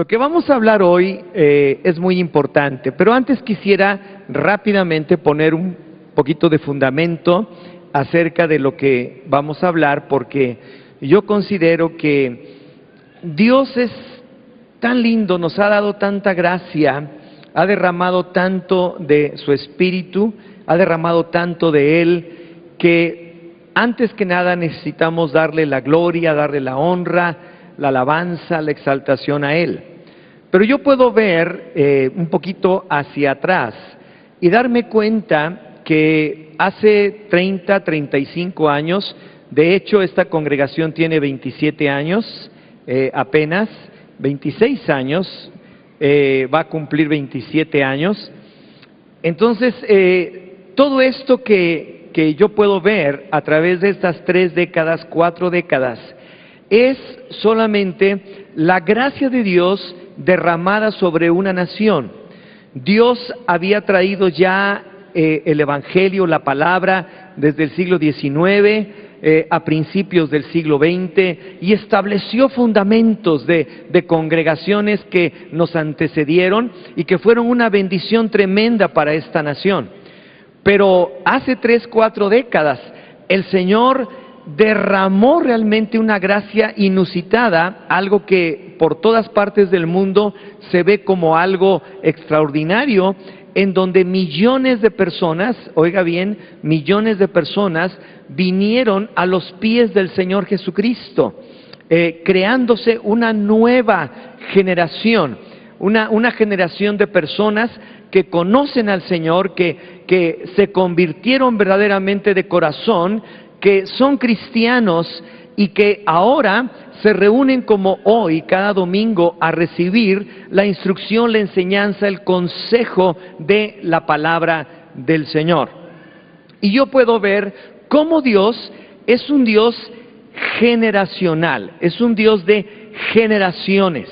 Lo que vamos a hablar hoy es muy importante, pero antes quisiera rápidamente poner un poquito de fundamento acerca de lo que vamos a hablar, porque yo considero que Dios es tan lindo, nos ha dado tanta gracia, ha derramado tanto de su Espíritu, ha derramado tanto de Él, que antes que nada necesitamos darle la gloria, darle la honra, la alabanza, la exaltación a Él. Pero yo puedo ver un poquito hacia atrás y darme cuenta que hace 30, 35 años, de hecho esta congregación tiene 27 años, apenas 26 años, va a cumplir 27 años. Entonces, todo esto que yo puedo ver a través de estas 3 décadas, 4 décadas, es solamente la gracia de Dios derramada sobre una nación. Dios había traído ya el Evangelio, la palabra, desde el siglo XIX, a principios del siglo XX, y estableció fundamentos de congregaciones que nos antecedieron y que fueron una bendición tremenda para esta nación. Pero hace 3, 4 décadas, el Señor derramó realmente una gracia inusitada, algo que por todas partes del mundo se ve como algo extraordinario, en donde millones de personas, oiga bien, millones de personas vinieron a los pies del Señor Jesucristo, creándose una nueva generación, una generación de personas que conocen al Señor, que se convirtieron verdaderamente de corazón, que son cristianos y que ahora se reúnen como hoy, cada domingo, a recibir la instrucción, la enseñanza, el consejo de la palabra del Señor. Y yo puedo ver cómo Dios es un Dios generacional, es un Dios de generaciones.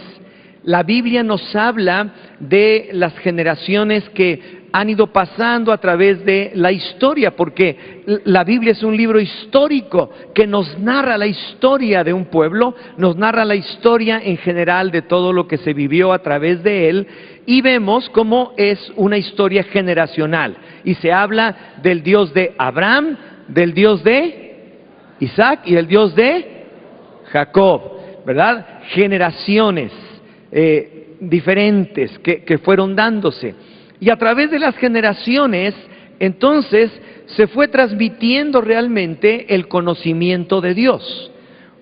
La Biblia nos habla de las generaciones que han ido pasando a través de la historia, porque la Biblia es un libro histórico que nos narra la historia de un pueblo, nos narra la historia en general de todo lo que se vivió a través de él, y vemos cómo es una historia generacional. Y se habla del Dios de Abraham, del Dios de Isaac y del Dios de Jacob, ¿verdad? Generaciones diferentes que fueron dándose. Y a través de las generaciones, entonces, se fue transmitiendo realmente el conocimiento de Dios.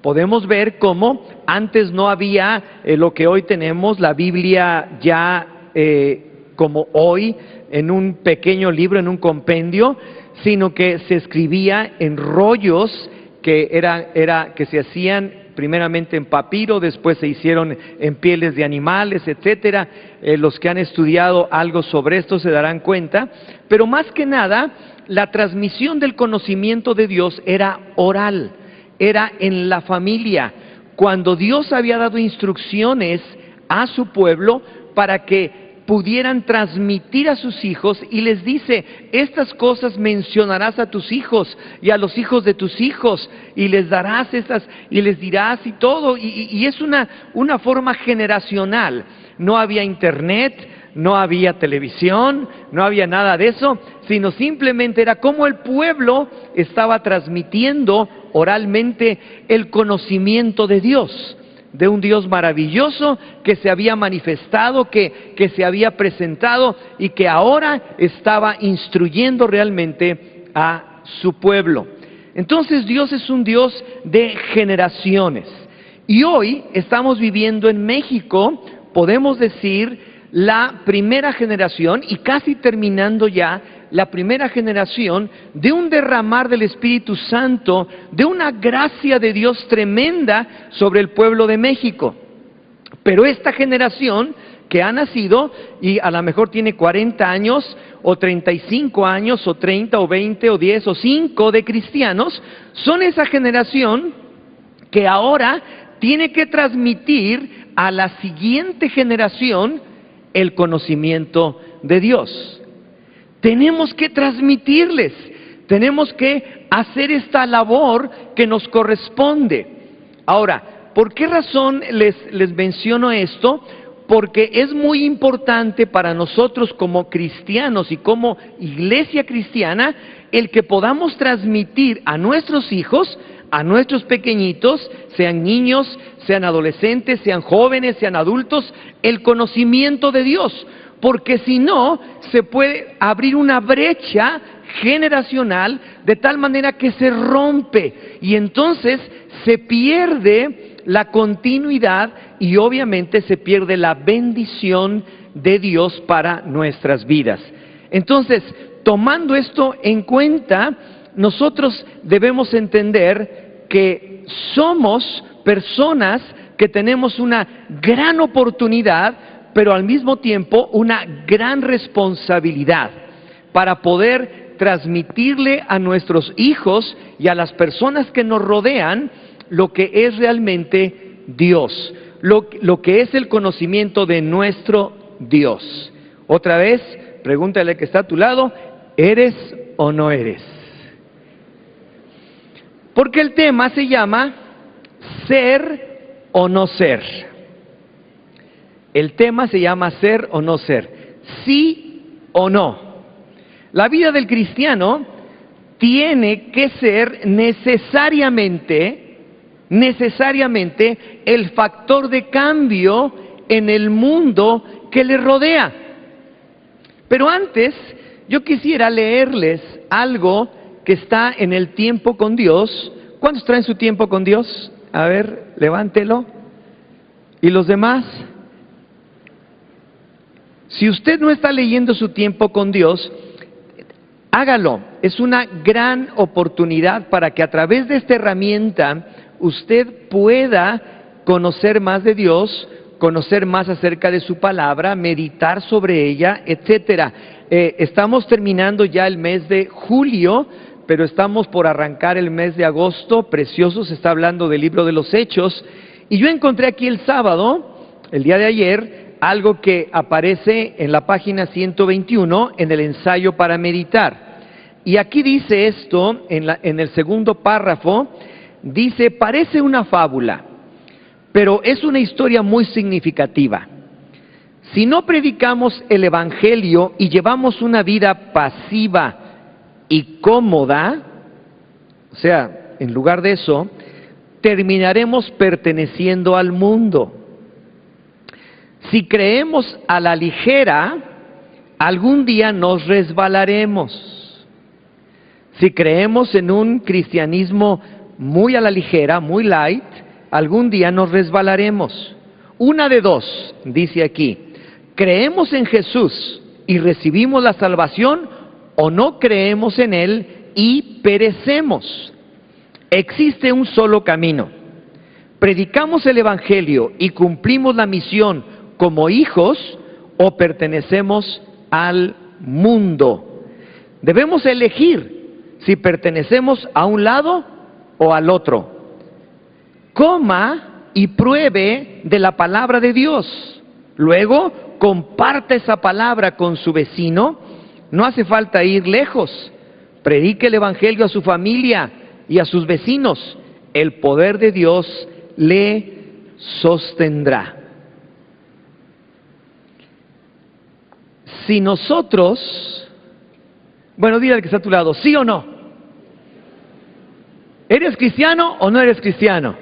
Podemos ver cómo antes no había lo que hoy tenemos, la Biblia ya como hoy, en un pequeño libro, en un compendio, sino que se escribía en rollos que se hacían primeramente en papiro, después se hicieron en pieles de animales, etcétera. Los que han estudiado algo sobre esto se darán cuenta, pero más que nada, la transmisión del conocimiento de Dios era oral, era en la familia, cuando Dios había dado instrucciones a su pueblo para que pudieran transmitir a sus hijos, y les dice: estas cosas mencionarás a tus hijos y a los hijos de tus hijos, y les darás estas, y les dirás, y todo, y es una forma generacional. No había internet, no había televisión, no había nada de eso, sino simplemente era como el pueblo estaba transmitiendo oralmente el conocimiento de Dios, de un Dios maravilloso que se había manifestado, que se había presentado y que ahora estaba instruyendo realmente a su pueblo. Entonces Dios es un Dios de generaciones. Y hoy estamos viviendo en México, podemos decir, la primera generación, y casi terminando ya, la primera generación de un derramar del Espíritu Santo, de una gracia de Dios tremenda sobre el pueblo de México. Pero esta generación que ha nacido, y a lo mejor tiene 40 años, o 35 años, o 30, o 20, o 10, o 5 de cristianos, son esa generación que ahora tiene que transmitir a la siguiente generación el conocimiento de Dios. Tenemos que transmitirles, tenemos que hacer esta labor que nos corresponde. Ahora, ¿por qué razón les menciono esto? porque es muy importante para nosotros como cristianos y como iglesia cristiana el que podamos transmitir a nuestros hijos, a nuestros pequeñitos, sean niños, sean adolescentes, sean jóvenes, sean adultos, el conocimiento de Dios, porque si no, se puede abrir una brecha generacional de tal manera que se rompe y entonces se pierde la continuidad y obviamente se pierde la bendición de Dios para nuestras vidas. Entonces, tomando esto en cuenta, nosotros debemos entender que somos personas que tenemos una gran oportunidad, pero al mismo tiempo una gran responsabilidad para poder transmitirle a nuestros hijos y a las personas que nos rodean lo que es realmente Dios, lo que es el conocimiento de nuestro Dios. Otra vez, pregúntale al que está a tu lado, ¿eres o no eres? Porque el tema se llama ser o no ser. El tema se llama ser o no ser, sí o no. La vida del cristiano tiene que ser necesariamente el factor de cambio en el mundo que le rodea. Pero antes, yo quisiera leerles algo que está en el tiempo con Dios. ¿Cuántos traen su tiempo con Dios? A ver, levántelo. ¿Y los demás? Si usted no está leyendo su tiempo con Dios, hágalo. Es una gran oportunidad para que a través de esta herramienta usted pueda conocer más de Dios, conocer más acerca de su palabra, meditar sobre ella, etcétera. Estamos terminando ya el mes de julio, pero estamos por arrancar el mes de agosto. Precioso, se está hablando del libro de los Hechos. Y yo encontré aquí el sábado, el día de ayer, algo que aparece en la página 121 en el ensayo para meditar. Y aquí dice esto, en el segundo párrafo, dice, parece una fábula, pero es una historia muy significativa. Si no predicamos el Evangelio y llevamos una vida pasiva y cómoda, o sea, en lugar de eso, terminaremos perteneciendo al mundo. Si creemos a la ligera, algún día nos resbalaremos. Si creemos en un cristianismo muy a la ligera, muy light, algún día nos resbalaremos. Una de dos, dice aquí, creemos en Jesús y recibimos la salvación o no creemos en Él y perecemos. Existe un solo camino. Predicamos el Evangelio y cumplimos la misión como hijos o pertenecemos al mundo. Debemos elegir si pertenecemos a un lado o al otro. Coma y pruebe de la palabra de Dios. Luego, comparta esa palabra con su vecino. No hace falta ir lejos. Predique el Evangelio a su familia y a sus vecinos. El poder de Dios le sostendrá. Si nosotros, bueno, dile al que está a tu lado, ¿sí o no? ¿Eres cristiano o no eres cristiano?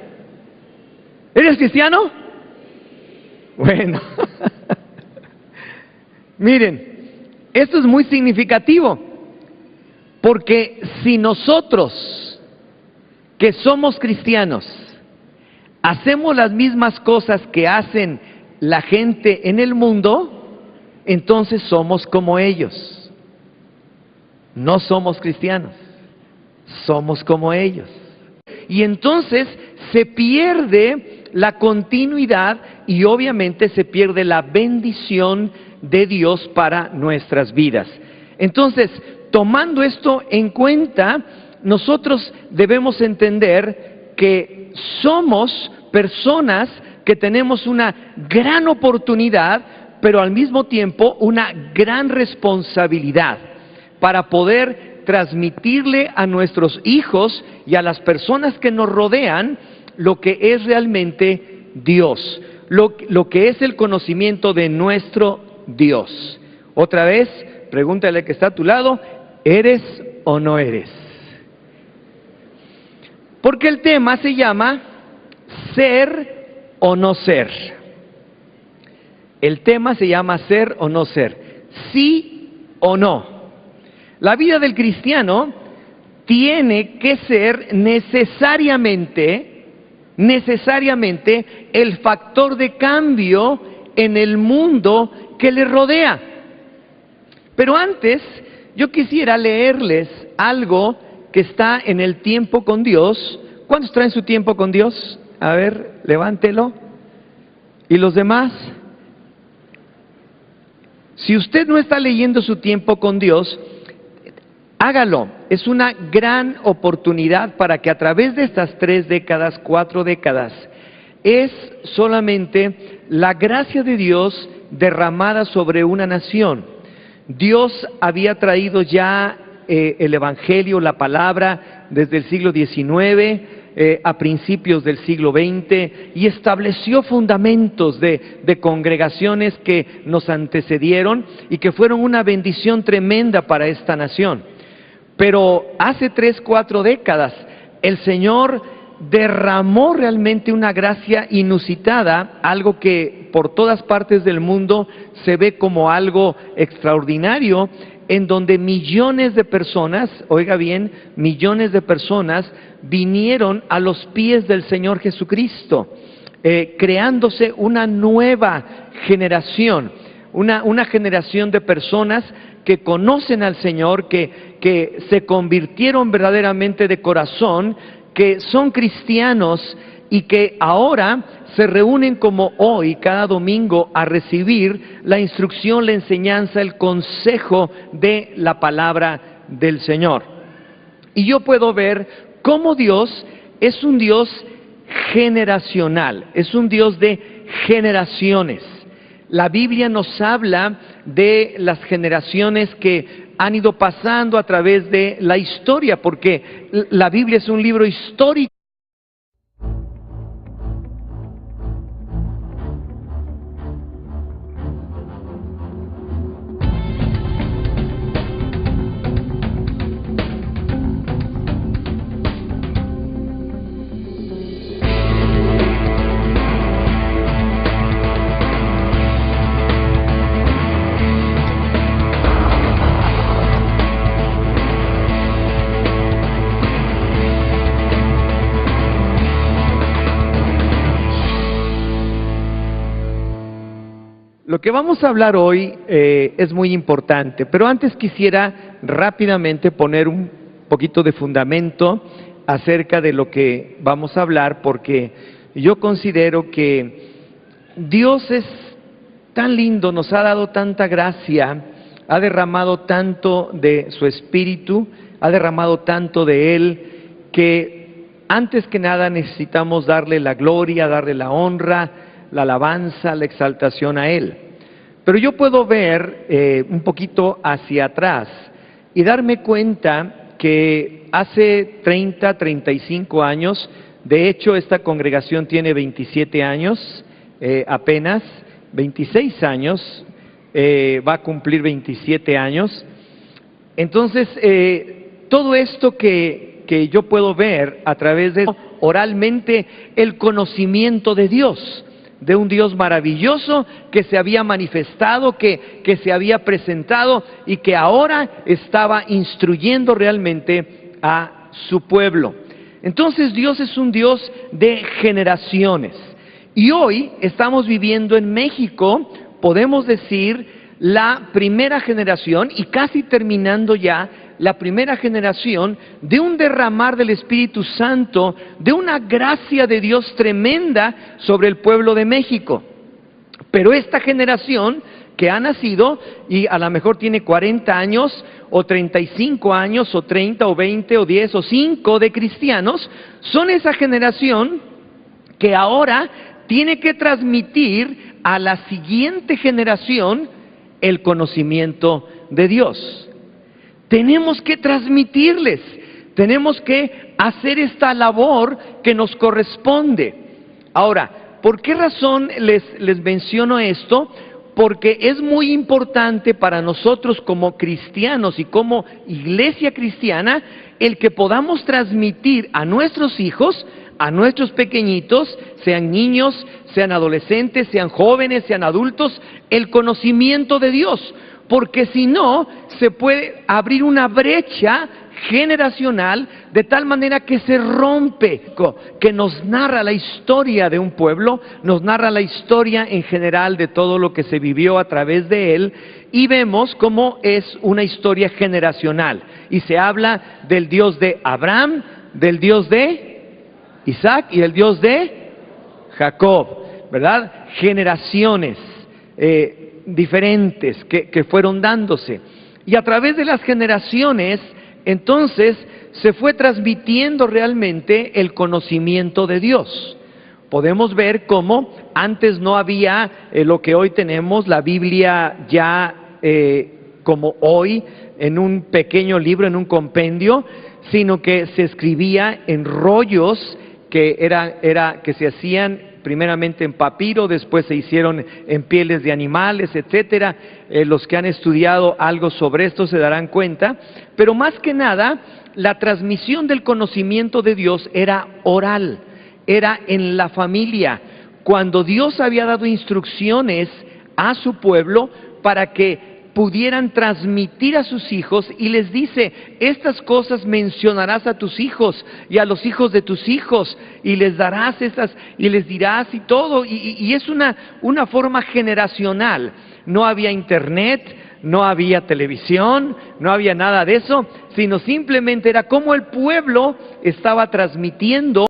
¿Eres cristiano? Bueno, miren, esto es muy significativo, porque si nosotros, que somos cristianos, hacemos las mismas cosas que hacen la gente en el mundo, entonces somos como ellos. No somos cristianos, somos como ellos. Y entonces se pierde la continuidad y obviamente se pierde la bendición de Dios para nuestras vidas. Entonces, tomando esto en cuenta, nosotros debemos entender que somos personas que tenemos una gran oportunidad, pero al mismo tiempo una gran responsabilidad para poder transmitirle a nuestros hijos y a las personas que nos rodean lo que es realmente Dios, lo que es el conocimiento de nuestro Dios. Otra vez, pregúntale al que está a tu lado, ¿eres o no eres? Porque el tema se llama ser o no ser. El tema se llama ser o no ser, sí o no. La vida del cristiano tiene que ser necesariamente el factor de cambio en el mundo que le rodea. Pero antes, yo quisiera leerles algo que está en el tiempo con Dios. ¿Cuántos traen su tiempo con Dios? A ver, levántelo. ¿Y los demás? Si usted no está leyendo su tiempo con Dios, hágalo. Es una gran oportunidad para que a través de estas 3 décadas, 4 décadas, es solamente la gracia de Dios derramada sobre una nación. Dios había traído ya el Evangelio, la palabra, desde el siglo XIX, a principios del siglo XX, y estableció fundamentos de congregaciones que nos antecedieron y que fueron una bendición tremenda para esta nación. Pero hace 3, 4 décadas, el Señor derramó realmente una gracia inusitada, algo que por todas partes del mundo se ve como algo extraordinario, en donde millones de personas, oiga bien, millones de personas vinieron a los pies del Señor Jesucristo, creándose una nueva generación, una generación de personas que conocen al Señor, que se convirtieron verdaderamente de corazón, que son cristianos y que ahora se reúnen como hoy, cada domingo, a recibir la instrucción, la enseñanza, el consejo de la palabra del Señor. Y yo puedo ver cómo Dios es un Dios generacional, es un Dios de generaciones. La Biblia nos habla de las generaciones que han ido pasando a través de la historia, porque la Biblia es un libro histórico. Lo que vamos a hablar hoy es muy importante, pero antes quisiera rápidamente poner un poquito de fundamento acerca de lo que vamos a hablar, porque yo considero que Dios es tan lindo, nos ha dado tanta gracia, ha derramado tanto de su Espíritu, ha derramado tanto de Él, que antes que nada necesitamos darle la gloria, darle la honra, la alabanza, la exaltación a Él. Pero yo puedo ver un poquito hacia atrás y darme cuenta que hace 30, 35 años, de hecho esta congregación tiene 27 años, apenas 26 años, va a cumplir 27 años. Entonces, todo esto que yo puedo ver a través de oralmente el conocimiento de Dios, de un Dios maravilloso que se había manifestado, que se había presentado y que ahora estaba instruyendo realmente a su pueblo. Entonces Dios es un Dios de generaciones. Y hoy estamos viviendo en México, podemos decir, la primera generación y casi terminando ya la primera generación de un derramar del Espíritu Santo, de una gracia de Dios tremenda sobre el pueblo de México. Pero esta generación que ha nacido y a lo mejor tiene 40 años o 35 años o 30 o 20 o 10 o 5 de cristianos, son esa generación que ahora tiene que transmitir a la siguiente generación el conocimiento de Dios. Tenemos que transmitirles, tenemos que hacer esta labor que nos corresponde. Ahora, ¿Por qué razón les menciono esto? Porque es muy importante para nosotros como cristianos y como iglesia cristiana el que podamos transmitir a nuestros hijos, a nuestros pequeñitos, sean niños, sean adolescentes, sean jóvenes, sean adultos, el conocimiento de Dios. Porque si no, se puede abrir una brecha generacional de tal manera que se rompe, que nos narra la historia de un pueblo, nos narra la historia en general de todo lo que se vivió a través de él, y vemos cómo es una historia generacional. Y se habla del Dios de Abraham, del Dios de Isaac y del Dios de Jacob, ¿verdad? Generaciones diferentes que fueron dándose. Y a través de las generaciones, entonces, se fue transmitiendo realmente el conocimiento de Dios. Podemos ver cómo antes no había lo que hoy tenemos, la Biblia ya como hoy, en un pequeño libro, en un compendio, sino que se escribía en rollos que se hacían primeramente en papiro, después se hicieron en pieles de animales, etcétera. Los que han estudiado algo sobre esto se darán cuenta, pero más que nada, la transmisión del conocimiento de Dios era oral, era en la familia, cuando Dios había dado instrucciones a su pueblo para que pudieran transmitir a sus hijos, y les dice: estas cosas mencionarás a tus hijos y a los hijos de tus hijos, y les darás estas, y les dirás, y todo, y es una forma generacional. No había internet, no había televisión, no había nada de eso, sino simplemente era como el pueblo estaba transmitiendo